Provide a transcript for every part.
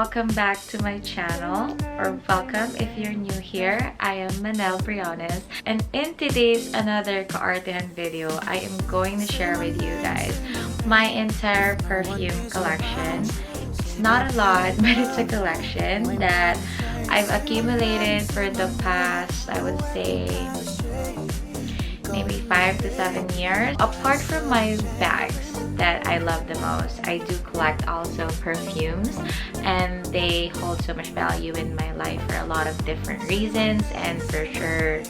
welcome back to my channel, or welcome if you're new here. I am Manel Briones, and in today's another kaartehan video, I am going to share with you guys my entire perfume collection. It's not a lot, but it's a collection that I've accumulated for the past, I would say, maybe 5 to 7 years. Apart from my bags that I love the most, I do collect also perfumes, and they hold so much value in my life for a lot of different reasons, and for sure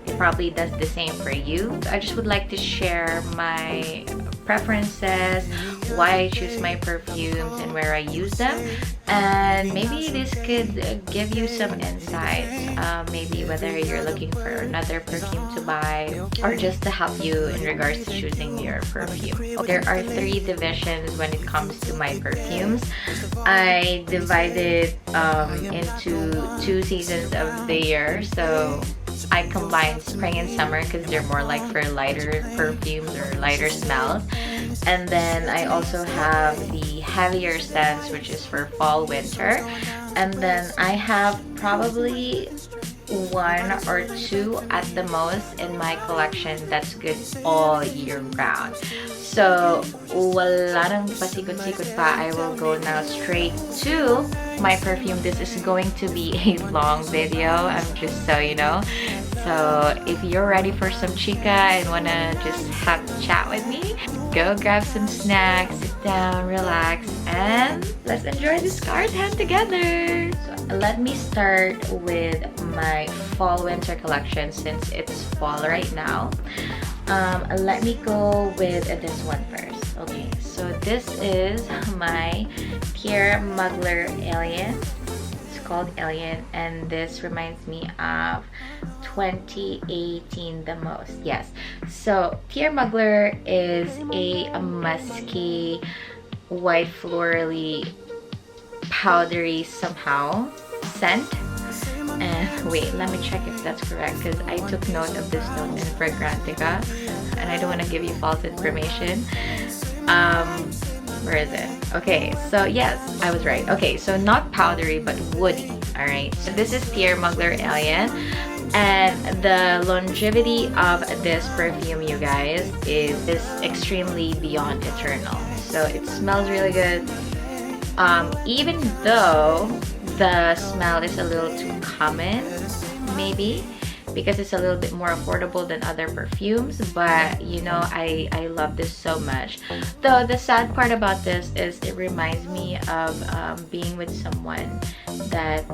it probably does the same for you. I just would like to share my preferences, why I choose my perfumes and where I use them, and maybe this could give you some insights, maybe whether you're looking for another perfume to buy or just to help you in regards to choosing your perfume. There are 3 divisions when it comes to my perfumes. I divided into 2 seasons of the year, so I combine spring and summer because they're more like for lighter perfumes or lighter smells. And then I also have the heavier scents, which is for fall, winter. And then I have probably 1 or 2 at the most in my collection that's good all year round. So wala nang pasikot-sikot pa, I will go now straight to my perfume. This is going to be a long video, I'm just so you know. So if you're ready for some chica and wanna just have a chat with me, go grab some snacks, sit down, relax, and let's enjoy this kaartehan together. So let me start with my fall winter collection since it's fall right now. Let me go with this one first. Okay, so this is my Pierre Mugler Alien. It's called Alien, and this reminds me of 2018 the most. Yes, so Pierre Mugler is a musky, white florally, powdery somehow scent. And wait, let me check if that's correct because I took note of this note in Fragrantica and I don't want to give you false information. Where is it? Okay, so yes, I was right. Okay, so not powdery but woody. Alright, so this is Pierre Mugler Alien, and the longevity of this perfume, you guys, is extremely beyond eternal. So it smells really good, even though the smell is a little too common, maybe because it's a little bit more affordable than other perfumes, but you know, I love this so much. Though the sad part about this is it reminds me of being with someone that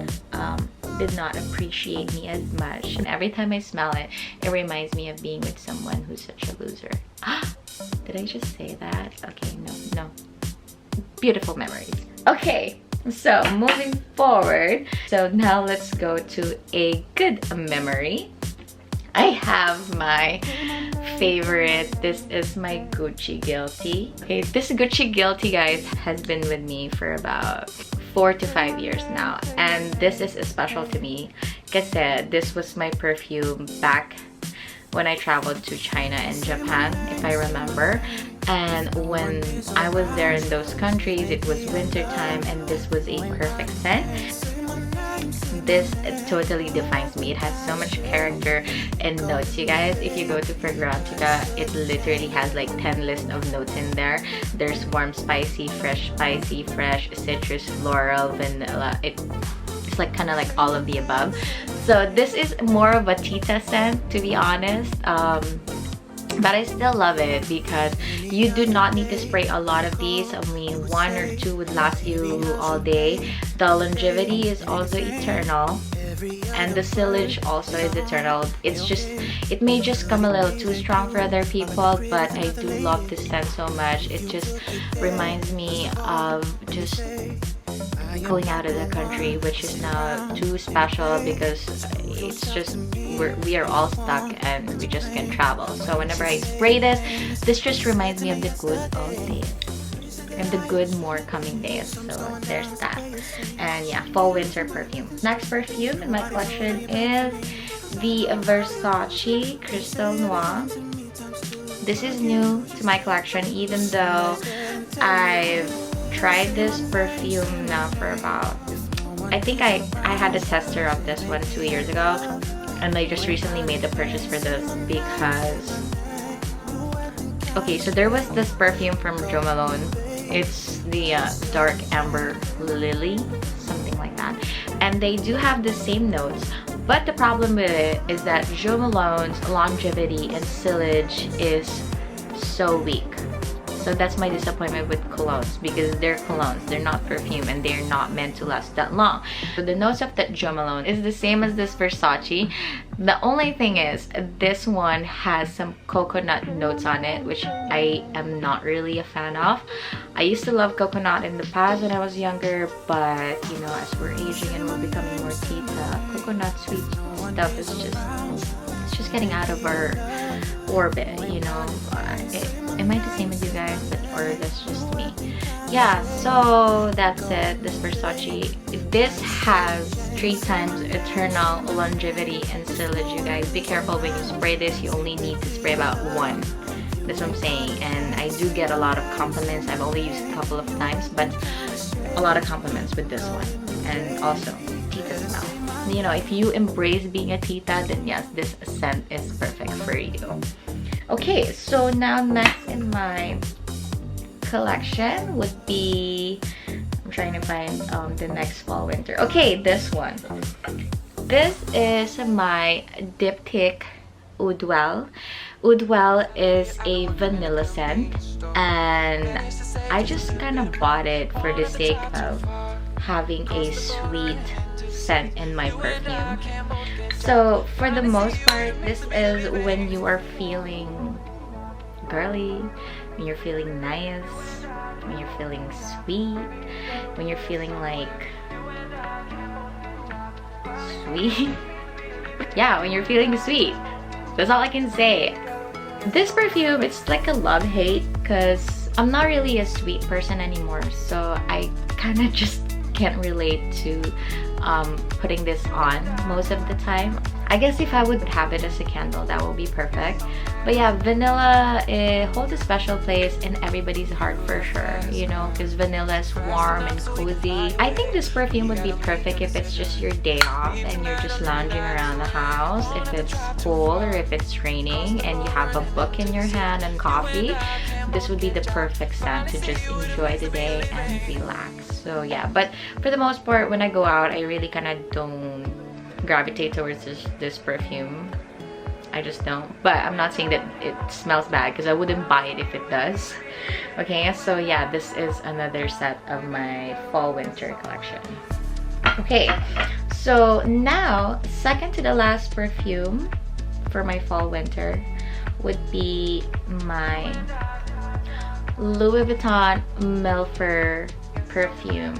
did not appreciate me as much, and every time I smell it, it reminds me of being with someone who's such a loser. Did I just say that? Okay, no. Beautiful memories. Okay, so moving forward, so now let's go to a good memory. I have my favorite. This is my Gucci Guilty. Okay, this Gucci Guilty, guys, has been with me for about 4 to 5 years now, and this is special to me because this was my perfume back when I traveled to China and Japan, if I remember. And when I was there in those countries, it was winter time, and this was a perfect scent. This totally defines me. It has so much character and notes, you guys. If you go to Fragrantica, it literally has like 10 lists of notes in there. There's warm, spicy, fresh, citrus, floral, vanilla. It's like kind of like all of the above. So this is more of a Tita scent, to be honest. But I still love it because you do not need to spray a lot of these. Only 1 or 2 would last you all day. The longevity is also eternal, and the sillage also is eternal. It may just come a little too strong for other people, but I do love this scent so much. It just reminds me of just going out of the country, which is now too special because it's just we are all stuck and we just can't travel. So whenever I spray this just reminds me of the good old days and the good more coming days. So there's that. And yeah, fall winter perfume. Next perfume in my collection is the Versace Crystal Noir. This is new to my collection, even though I've tried this perfume now for about I think I had a tester of this one 2 years ago, and I just recently made the purchase for this because, okay, so there was this perfume from Jo Malone. It's the Dark Amber Lily, something like that, and they do have the same notes, but the problem with it is that Jo Malone's longevity and sillage is so weak. So that's my disappointment with colognes, because they're colognes, they're not perfume, and they're not meant to last that long. So the notes of that Jo Malone is the same as this Versace. The only thing is, this one has some coconut notes on it, which I am not really a fan of. I used to love coconut in the past when I was younger, but you know, as we're aging and we're becoming more tita, coconut sweet stuff is just getting out of our orbit, you know. Am I the same as you guys, or that's just me? Yeah, so that's it. This Versace, this has 3 times eternal longevity and sillage, you guys. Be careful when you spray this. You only need to spray about 1. That's what I'm saying. And I do get a lot of compliments. I've only used it a couple of times, but a lot of compliments with this one. And also, tita smell. You know, if you embrace being a tita, then yes, this scent is perfect for you. Okay, so now next in my collection would be, I'm trying to find the next fall winter. Okay, this one. This is my Diptyque Udwell. Udwell is a vanilla scent, and I just kind of bought it for the sake of having a sweet scent in my perfume. So for the most part, this is when you are feeling girly, when you're feeling nice, when you're feeling sweet, when you're feeling like sweet. Yeah, when you're feeling sweet. That's all I can say. This perfume, it's like a love-hate, because I'm not really a sweet person anymore, so I kind of just can't relate to putting this on most of the time. I guess if I would have it as a candle, that would be perfect. But yeah, vanilla, it holds a special place in everybody's heart for sure, you know, because vanilla is warm and cozy. I think this perfume would be perfect if it's just your day off and you're just lounging around the house, if it's cool or if it's raining and you have a book in your hand and coffee. This would be the perfect scent to just enjoy the day and relax. So yeah, but for the most part, when I go out, I really kind of don't gravitate towards this perfume. I just don't. But I'm not saying that it smells bad, because I wouldn't buy it if it does. Okay, so yeah, this is another set of my fall winter collection. Okay, so now second to the last perfume for my fall winter would be my Louis Vuitton Milford perfume.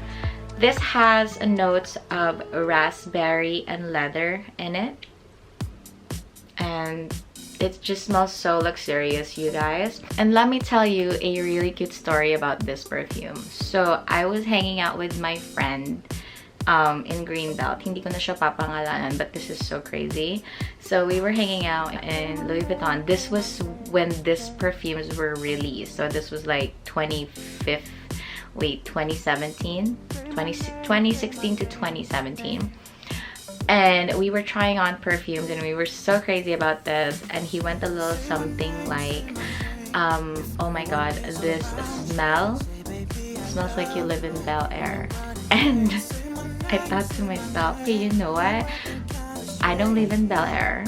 This has notes of raspberry and leather in it, and it just smells so luxurious, you guys. And let me tell you a really cute story about this perfume. So I was hanging out with my friend in Greenbelt. Hindi ko na siya papangalanan, but this is so crazy. So we were hanging out in Louis Vuitton. This was when these perfumes were released. So this was like 2016 to 2017. And we were trying on perfumes and we were so crazy about this, and he went a little something like oh my god, this smells like you live in Bel Air. And I thought to myself, hey, you know what, I don't live in Bel Air,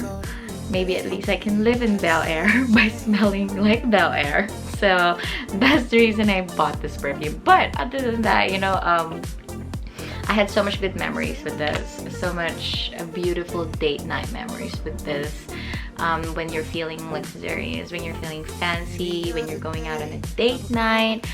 maybe at least I can live in Bel Air by smelling like Bel Air. So that's the reason I bought this perfume. But other than that, you know, I had so much good memories with this, so much beautiful date night memories with this. When you're feeling luxurious, when you're feeling fancy, when you're going out on a date night,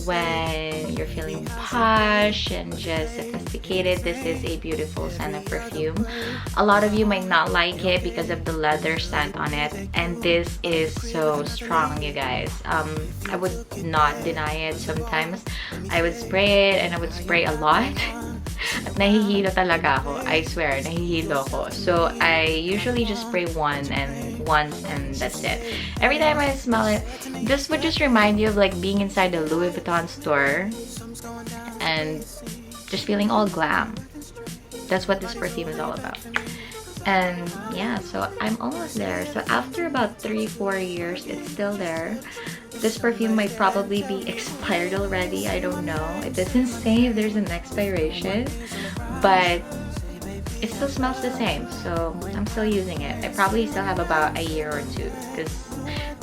when you're feeling posh and just sophisticated, this is a beautiful scent of perfume. A lot of you might not like it because of the leather scent on it, and this is so strong, you guys. I would not deny it. Sometimes I would spray it, and I would spray a lot. At nahihilo talaga ako. I swear, nahihilo ko. So I usually just spray once and that's it. Every time I smell it, this would just remind you of like being inside a Louis Vuitton store and just feeling all glam. That's what this perfume is all about. And yeah, so I'm almost there. So after about 3-4 years, it's still there. This perfume might probably be expired already. I don't know. It doesn't say if there's an expiration, but it still smells the same. So I'm still using it. I probably still have about a year or two because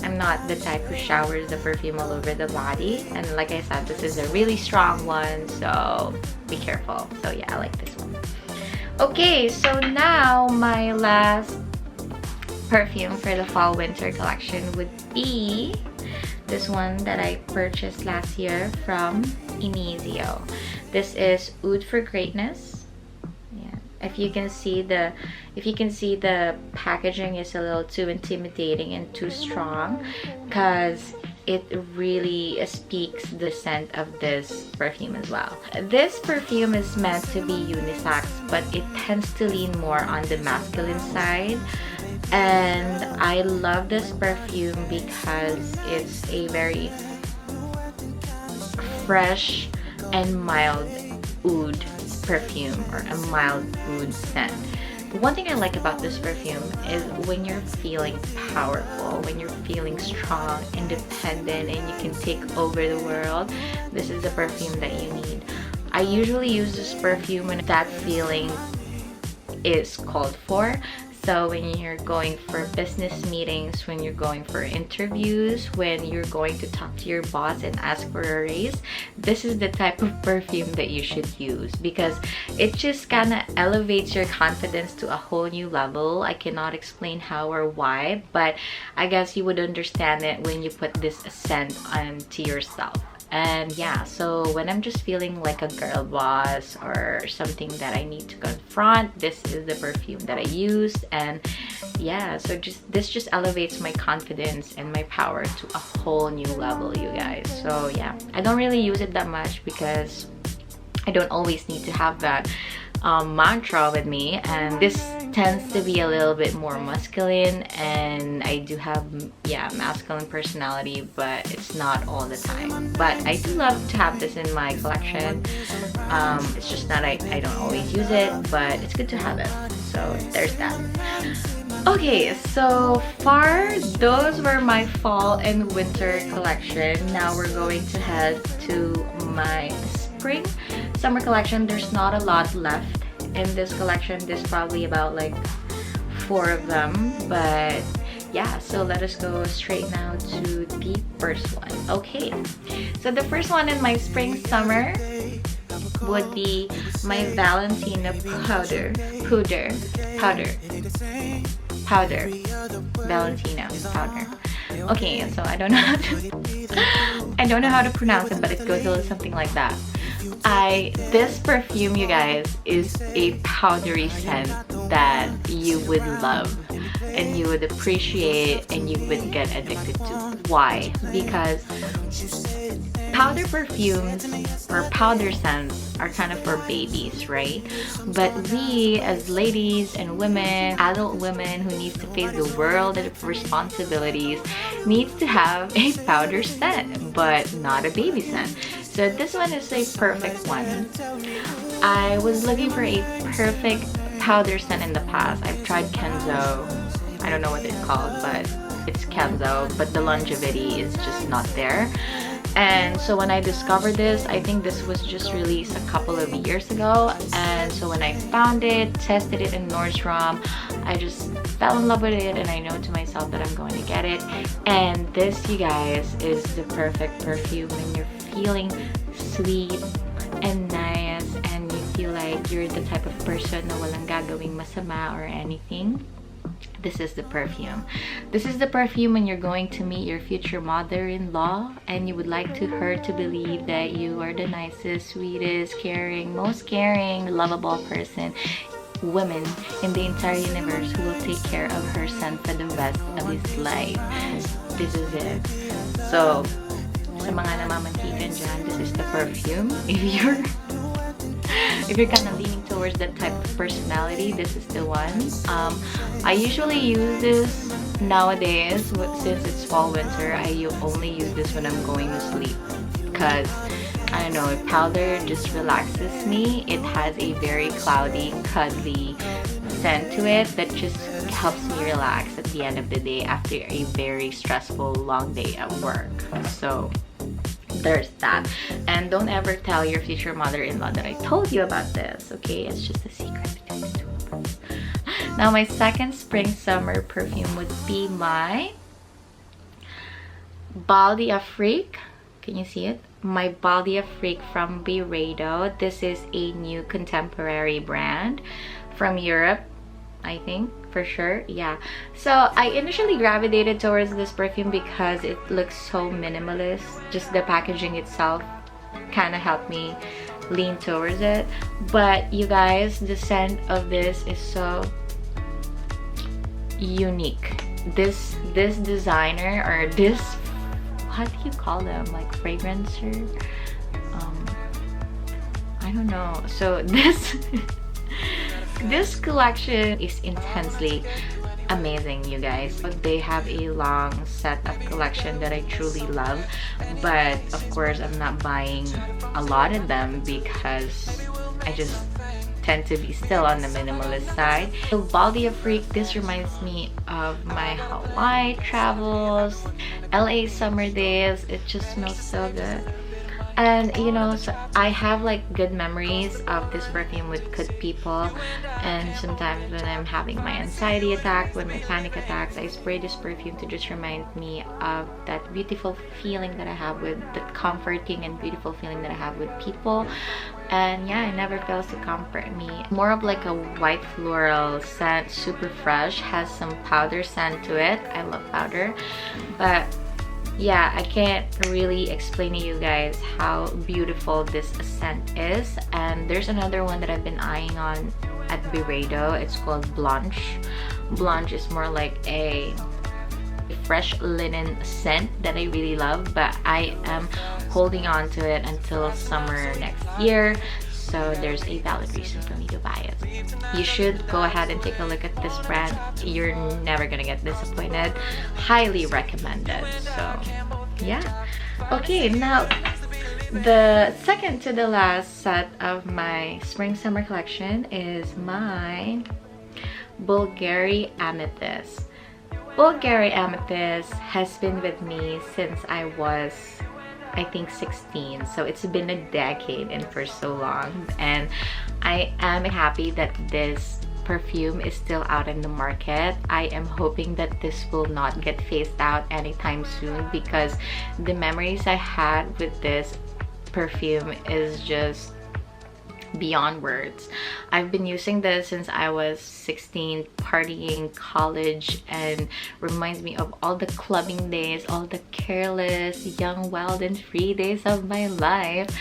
I'm not the type who showers the perfume all over the body. And like I said, this is a really strong one, so be careful. So yeah, I like this one. Okay, so now my last perfume for the fall winter collection would be this one that I purchased last year from Inizio. This is Oud for Greatness. Yeah, if you can see the packaging is a little too intimidating and too strong, because it really speaks the scent of this perfume as well. This perfume is meant to be unisex, but it tends to lean more on the masculine side. And I love this perfume because it's a very fresh and mild oud perfume, or a mild oud scent. One thing I like about this perfume is when you're feeling powerful, when you're feeling strong, independent, and you can take over the world, this is the perfume that you need. I usually use this perfume when that feeling is called for. So when you're going for business meetings, when you're going for interviews, when you're going to talk to your boss and ask for a raise, this is the type of perfume that you should use, because it just kind of elevates your confidence to a whole new level. I cannot explain how or why, but I guess you would understand it when you put this scent onto yourself. And yeah, so when I'm just feeling like a girl boss or something that I need to confront, this is the perfume that I use. And yeah, so this just elevates my confidence and my power to a whole new level, you guys. So yeah, I don't really use it that much because I don't always need to have that mantra with me, and this tends to be a little bit more masculine, and I do have masculine personality, but it's not all the time. But I do love to have this in my collection. It's just that I don't always use it, but it's good to have it. So there's that. Okay, so far those were my fall and winter collection. Now we're going to head to my spring summer collection. There's not a lot left in this collection. There's probably about like 4 of them, but yeah, so let us go straight now to the first one. Okay, so the first one in my spring summer would be my Valentino Valentino powder. Okay, so I don't know how to pronounce it, but it goes a little something like that. This perfume, you guys, is a powdery scent that you would love and you would appreciate and you would get addicted to. Why? Because powder perfumes or powder scents are kind of for babies, right? But we as ladies and women, adult women who needs to face the world of responsibilities, needs to have a powder scent, but not a baby scent. So this one is a perfect one. I was looking for a perfect powder scent in the past. I've tried Kenzo. I don't know what it's called, but it's Kenzo, but the longevity is just not there. And so when I discovered this, I think this was just released a couple of years ago, and so when I found it, tested it in Nordstrom, I just fell in love with it, and I know to myself that I'm going to get it. And this, you guys, is the perfect perfume when you're feeling sweet and nice and you feel like you're the type of person na walang gagawing masama or anything. This is the perfume. This is the perfume when you're going to meet your future mother-in-law and you would like her to believe that you are the nicest, sweetest, caring, most caring, lovable woman in the entire universe who will take care of her son for the rest of his life. This is it. So, sa mga namamantikan dyan, this is the perfume. If you're kind of leaning towards that type of personality, this is the one. I usually use this nowadays, since it's fall winter. I only use this when I'm going to sleep, because I don't know, powder just relaxes me. It has a very cloudy, cuddly scent to it that just helps me relax at the end of the day after a very stressful long day at work. So there's that. And don't ever tell your future mother-in-law that I told you about this, okay? It's just a secret between the two of us. Now my second spring summer perfume would be my Bulgari Amethyst. Can you see it? My Bulgari Amethyst from Bereto. This is a new contemporary brand from Europe, I think, for sure. Yeah, so I initially gravitated towards this perfume because it looks so minimalist. Just the packaging itself kind of helped me lean towards it. But you guys, the scent of this is so unique. This designer, or this, what do you call them, like fragrancer, I don't know. So this collection is intensely amazing, you guys. They have a long set of collection that I truly love, but of course I'm not buying a lot of them because I just tend to be still on the minimalist side. So Bulgari Amethyst, this reminds me of my Hawaii travels, LA summer days. It just smells so good. And you know, so I have like good memories of this perfume with good people, and sometimes when I'm having my anxiety attack, when my panic attacks, I spray this perfume to just remind me of that beautiful feeling that I have with, that comforting and beautiful feeling that I have with people. And yeah, it never fails to comfort me. More of like a white floral scent, super fresh, has some powder scent to it. I love powder, but yeah, I can't really explain to you guys how beautiful this scent is. And there's another one that I've been eyeing on at Bereto. It's called Blanche. Blanche is more like a fresh linen scent that I really love, but I am holding on to it until summer next year. So there's a valid reason for me to buy it. You should go ahead and take a look at this brand. You're never gonna get disappointed. Highly recommended. So yeah. Okay, now the second to the last set of my spring summer collection is my Bulgari Amethyst. Bulgari Amethyst has been with me since I was, I think, 16, so it's been a decade and for so long, and I am happy that this perfume is still out in the market. I am hoping that this will not get phased out anytime soon, because the memories I had with this perfume is just beyond words. I've been using this since I was 16, partying, college, and reminds me of all the clubbing days, all the careless, young, wild, and free days of my life.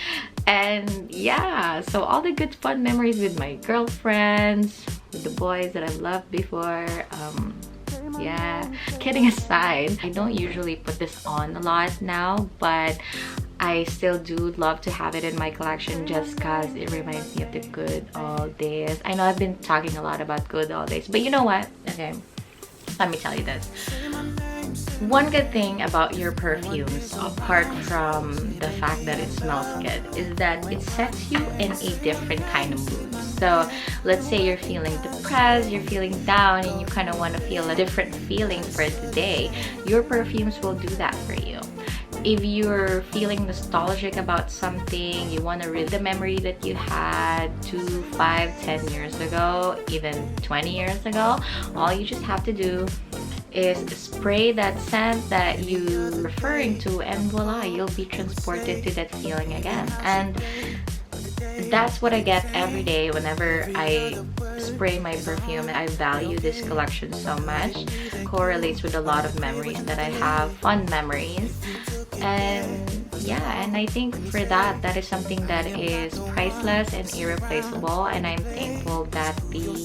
And yeah, so all the good fun memories with my girlfriends, with the boys that I've loved before. Yeah, kidding aside, I don't usually put this on a lot now, but I still do love to have it in my collection just because it reminds me of the good old days. I know I've been talking a lot about good old days, but you know what? Okay, let me tell you this. One good thing about your perfumes, apart from the fact that it smells good, is that it sets you in a different kind of mood. So let's say you're feeling depressed, you're feeling down, and you kind of want to feel a different feeling for the day. Your perfumes will do that for you. If you're feeling nostalgic about something, you want to relive the memory that you had 2, 5, 10 years ago, even 20 years ago, all you just have to do is spray that scent that you're referring to, and voila, you'll be transported to that feeling again. And that's what I get every day whenever I spray my perfume. I value this collection so much. It correlates with a lot of memories that I have, fun memories. And yeah, and I think for that, that is something that is priceless and irreplaceable, and I'm thankful that the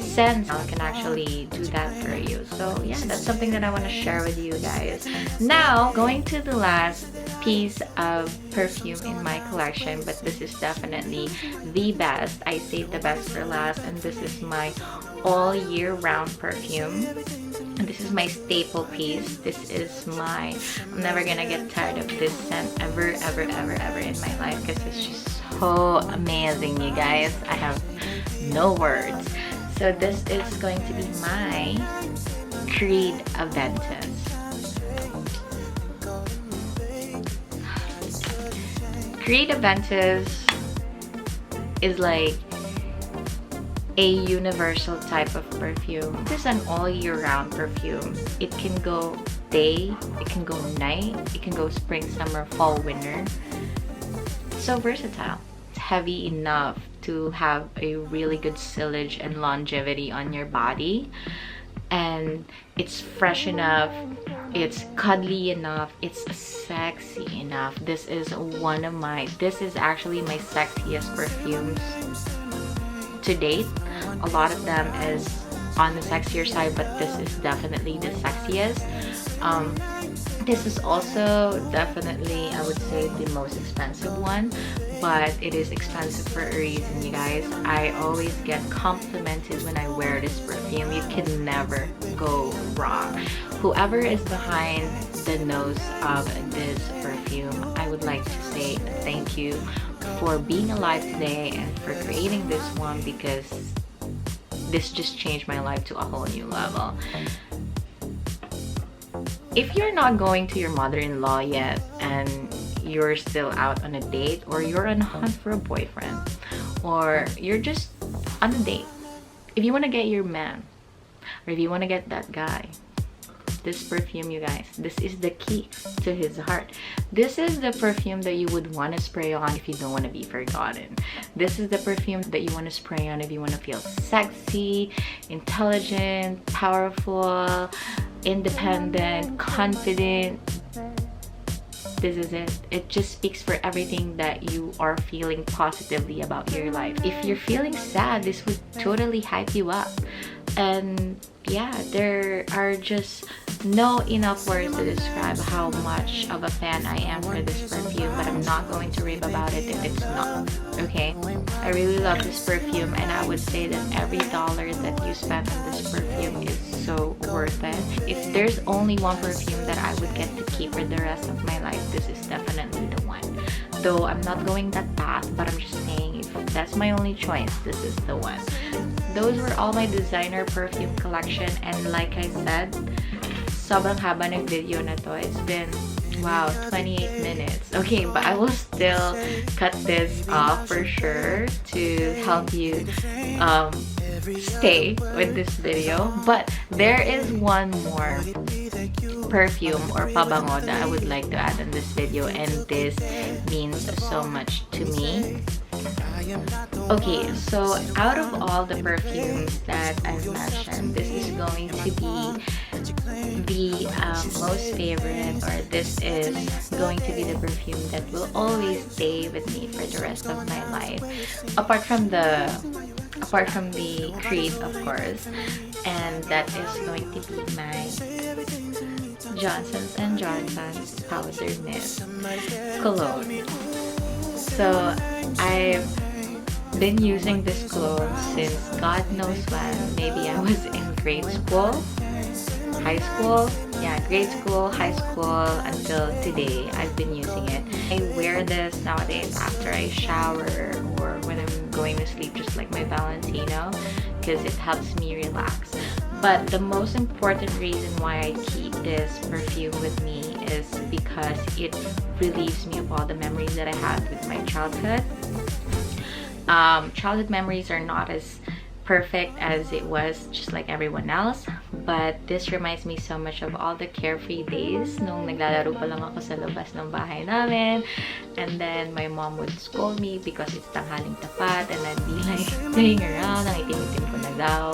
scent can actually do that for you. So yeah, that's something that I want to share with you guys. Now, going to the last piece of perfume in my collection, but this is definitely the best. I saved the best for last, and this is my all year round perfume. And this is my staple piece. This is my, I'm never gonna get tired of this scent ever in my life because it's just so amazing, you guys. I have no words. So this is going to be my Creed Amethyst. Creed Amethyst is like a universal type of perfume. This is an all year round perfume. It can go day, it can go night, it can go spring, summer, fall, winter. It's so versatile. It's heavy enough to have a really good sillage and longevity on your body. And it's fresh enough, it's cuddly enough, it's sexy enough. This is actually my sexiest perfumes to date. A lot of them is on the sexier side, but this is definitely the sexiest. This is also definitely, I would say, the most expensive one, but it is expensive for a reason, you guys. I always get complimented when I wear this perfume. You can never go wrong. Whoever is behind the nose of this perfume, I would like to say thank you for being alive today and for creating this one, because this just changed my life to a whole new level. If you're not going to your mother-in-law yet and you're still out on a date, or you're on a hunt for a boyfriend, or you're just on a date, if you want to get your man, or if you want to get that guy, this perfume, you guys, this is the key to his heart. This is the perfume that you would want to spray on if you don't want to be forgotten. This is the perfume that you want to spray on if you want to feel sexy, intelligent, powerful, independent, confident. This is it. It just speaks for everything that you are feeling positively about your life. If you're feeling sad, this would totally hype you up. And yeah, there are just no enough words to describe how much of a fan I am for this perfume, but I'm not going to rave about it if it's not, okay? I really love this perfume, and I would say that every dollar that you spend on this perfume is so worth it. If there's only one perfume that I would get to keep for the rest of my life, this is definitely the one. Though I'm not going that path, but I'm just saying, if that's my only choice, this is the one. Those were all my designer perfume collection, and like I said, sobrang haba ng video na to. It's been, wow, 28 minutes. Okay, but I will still cut this off for sure to help you stay with this video. But there is one more perfume or pabango that I would like to add in this video, and this means so much to me. Okay, so out of all the perfumes that I've mentioned, this is going to be the most favorite, or this is going to be the perfume that will always stay with me for the rest of my life. Apart from the Creed, of course, and that is going to be my Johnson's & Johnson's Powder Mist Cologne. So I've been using this cologne since God knows when. Maybe I was in grade school, high school, yeah, grade school, high school, until today I've been using it. I wear this nowadays after I shower or when I'm going to sleep, just like my Valentino, because it helps me relax. But the most important reason why I keep this perfume with me is because it relieves me of all the memories that I had with my childhood. Childhood memories are not as perfect as it was just like everyone else, but this reminds me so much of all the carefree days nung naglalaro pa lang ako sa labas ng bahay namin, and then my mom would scold me because it's tanghaling tapat, and I'd be like playing around, ang itim-itim ko na daw.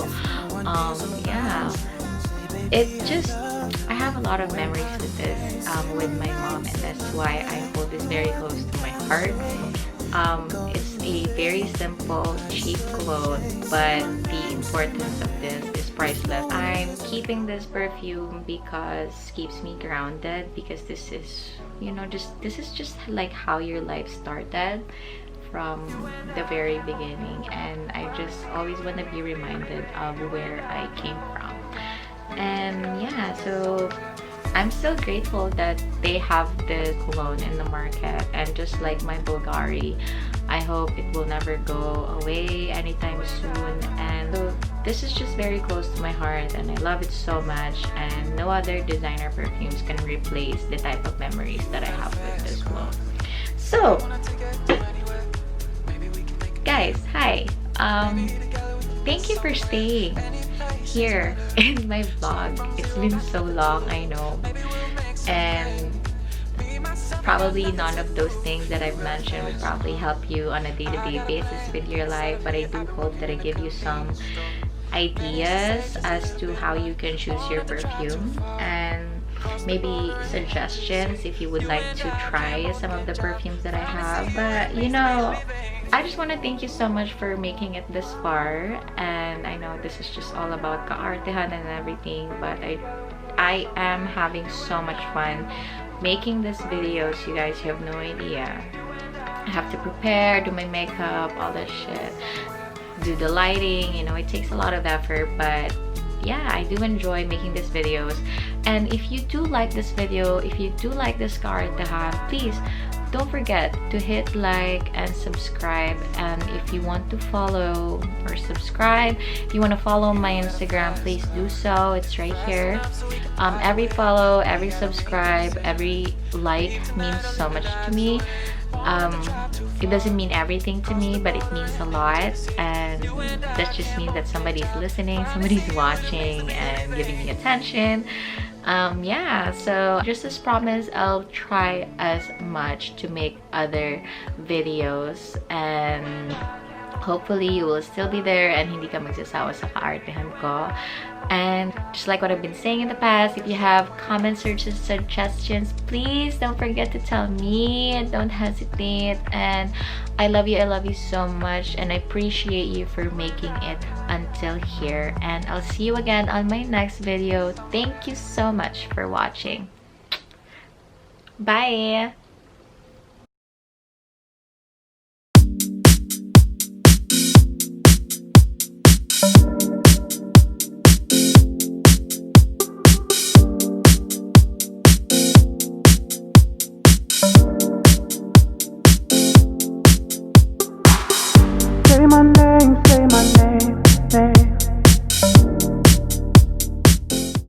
Yeah, it just, I have a lot of memories with this, with my mom, and that's why I hold this very close to my heart. It's a very simple, cheap cologne, but the importance of this is priceless. I'm keeping this perfume because it keeps me grounded, because this is, you know, this is just like how your life started from the very beginning, and I just always want to be reminded of where I came from. And yeah, so I'm so grateful that they have this cologne in the market, and just like my Bulgari, I hope it will never go away anytime soon. And so this is just very close to my heart, and I love it so much, and no other designer perfumes can replace the type of memories that I have with this cologne. So guys, hi, thank you for staying here in my vlog. It's been so long, I know, and probably none of those things that I've mentioned would probably help you on a day-to-day basis with your life, but I do hope that I give you some ideas as to how you can choose your perfume, and maybe suggestions if you would like to try some of the perfumes that I have. But you know, I just want to thank you so much for making it this far, and I know this is just all about kaartehan and everything, but I am having so much fun making these videos. You guys, you have no idea. I have to prepare, do my makeup, all that shit, do the lighting, you know, it takes a lot of effort, but yeah, I do enjoy making these videos. And if you do like this video, if you do like this kaartehan, please don't forget to hit like and subscribe. And if you want to follow or subscribe, if you want to follow my Instagram, please do so. It's right here. Every follow, every subscribe, every like means so much to me. It doesn't mean everything to me, but it means a lot, and that just means that somebody's listening, somebody's watching and giving me attention. Yeah, so just as promised, I'll try as much to make other videos, and hopefully you will still be there and hindi ka magsasawa sa kaartehan ko. And just like what I've been saying in the past, if you have comments or suggestions, please don't forget to tell me. Don't hesitate. And I love you so much, and I appreciate you for making it until here. And I'll see you again on my next video. Thank you so much for watching. Bye.